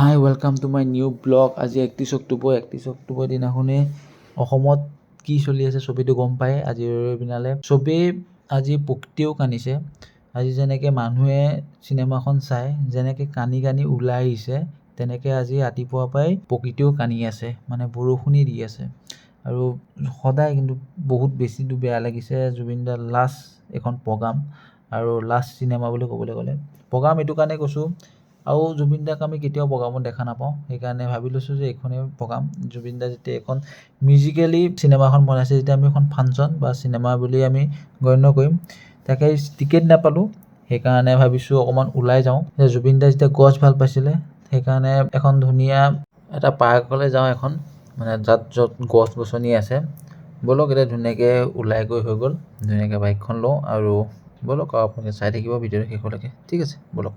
High welcome to my new blog. আজি 31 অক্টোবৰ দিনাখনে অসমত কি চলি আছে চবেইটো গম পায়। আজিৰ দিনালে চবেই আজি প্ৰকৃতিয়েও কান্দিছে। আজি যেনেকৈ মানুহে চিনেমাখন চাই যেনেকৈ কান্দি কান্দি ওলাই আহিছে, তেনেকৈ আজি ৰাতিপুৱাৰ পৰাই প্ৰকৃতিয়েও কান্দি আছে, মানে বৰষুণেই দি আছে। আৰু সদায় কিন্তু বহুত বেছি বেয়া লাগিছে জুবিন দাৰ লাষ্ট এখন প্ৰগ্ৰাম আৰু লাষ্ট চিনেমা বুলি ক'বলৈ গ'লে। প্ৰগ্ৰাম এইটো কাৰণে কৈছোঁ, আৰু জুবিন দাক আমি কেতিয়াও প্ৰগ্ৰামত দেখা নাপাওঁ, সেইকাৰণে ভাবি লৈছোঁ যে এইখনেই প্ৰগ্ৰাম। জুবিন দা যেতিয়া এখন মিউজিকেলি চিনেমাখন বনাইছে, যেতিয়া আমি এখন ফাংচন বা চিনেমা বুলি আমি গণ্য কৰিম। তাকে টিকেট নাপালোঁ, সেইকাৰণে ভাবিছোঁ অকণমান ওলাই যাওঁ। জুবিন দা যেতিয়া গছ ভাল পাইছিলে, সেইকাৰণে এখন ধুনীয়া এটা পাৰ্কলৈ যাওঁ, এখন মানে য'ত গছ গছনি আছে। ব'লক এতিয়া ধুনীয়াকৈ ওলাই গৈ হৈ গ'ল, ধুনীয়াকৈ বাইকখন লওঁ আৰু ব'লক আৰু আপোনালোকে চাই থাকিব ভিডিঅ'টো শেষলৈকে। ঠিক আছে, ব'লক।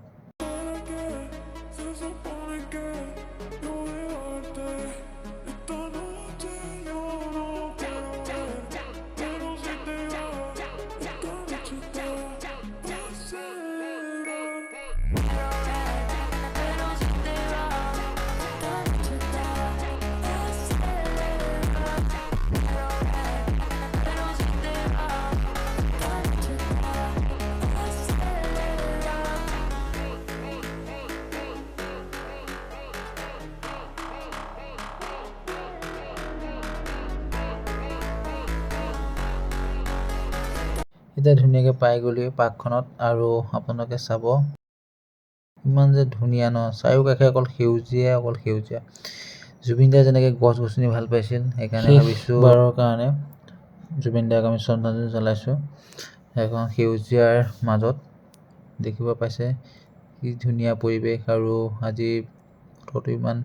এতিয়া ধুনীয়াকৈ পাই গ'লি পাৰ্কখনত, আৰু আপোনালোকে চাব ইমান যে ধুনীয়া ন, চাৰিওকাষে অকল সেউজীয়া। জুবিন দাই যেনেকৈ গছ গছনি ভাল পাইছিল, সেইকাৰণে ভাবিছোঁ বাৰৰ কাৰণে জুবিন দাক আমি শ্ৰদ্ধাঞ্জলি জনাইছোঁ। এখন সেউজীয়াৰ মাজত দেখিব পাইছে কি ধুনীয়া পৰিৱেশ। আৰু আজি বতৰটো ইমান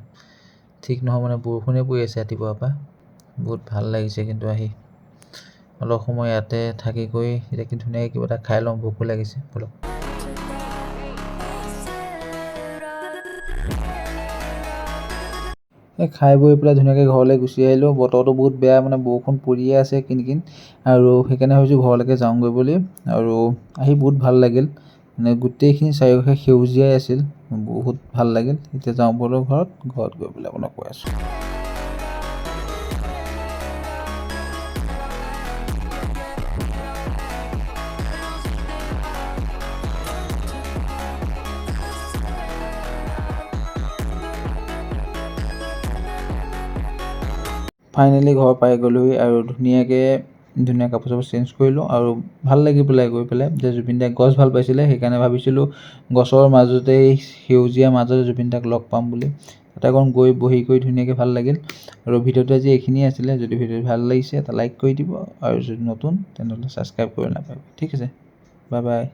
ঠিক নহয়, মানে বৰষুণে পৰি আছে ৰাতিপুৱাৰ পৰা। বহুত ভাল লাগিছে কিন্তু আহি অলপ সময় ইয়াতে থাকি গৈ এতিয়া কি ধুনীয়াকৈ কিবা এটা খাই লওঁ, ভোকো লাগিছে। ব'লক। খাই বৈ পেলাই ধুনীয়াকৈ ঘৰলৈ গুচি আহিলোঁ। বতৰটো বহুত বেয়া, মানে বৰষুণ পৰিয়ে আছে কিন, আৰু সেইকাৰণে ভাবিছোঁ ঘৰলৈকে যাওঁগৈ বুলি। আৰু আহি বহুত ভাল লাগিল, মানে গোটেইখিনি চাৰিওকাষে সেউজীয়াই আছিল, বহুত ভাল লাগিল। এতিয়া যাওঁ ব'লক ঘৰত গৈ পেলাই আপোনাক কৈ আছোঁ। ফাইনেলি ঘৰ পাই গ'লোহি, আৰু ধুনীয়া কাপোৰ চাপোৰ চেঞ্জ কৰিলোঁ, আৰু ভাল লাগি পেলাই গৈ পেলাই যে জুবিন দাই গছ ভাল পাইছিলে, সেইকাৰণে ভাবিছিলোঁ গছৰ মাজতেই সেউজীয়া মাজতে জুবিন দাক লগ পাম বুলি। তাতে অকণ গৈ বহি কৰি ধুনীয়াকৈ ভাল লাগিল। আৰু ভিডিঅ'টো আজি এইখিনিয়ে আছিলে। যদি ভিডিঅ'টো ভাল লাগিছে এটা লাইক কৰি দিব, আৰু যদি নতুন তেনেহ'লে ছাবস্ক্ৰাইব কৰি নাপাব। ঠিক আছে, বাই বাই।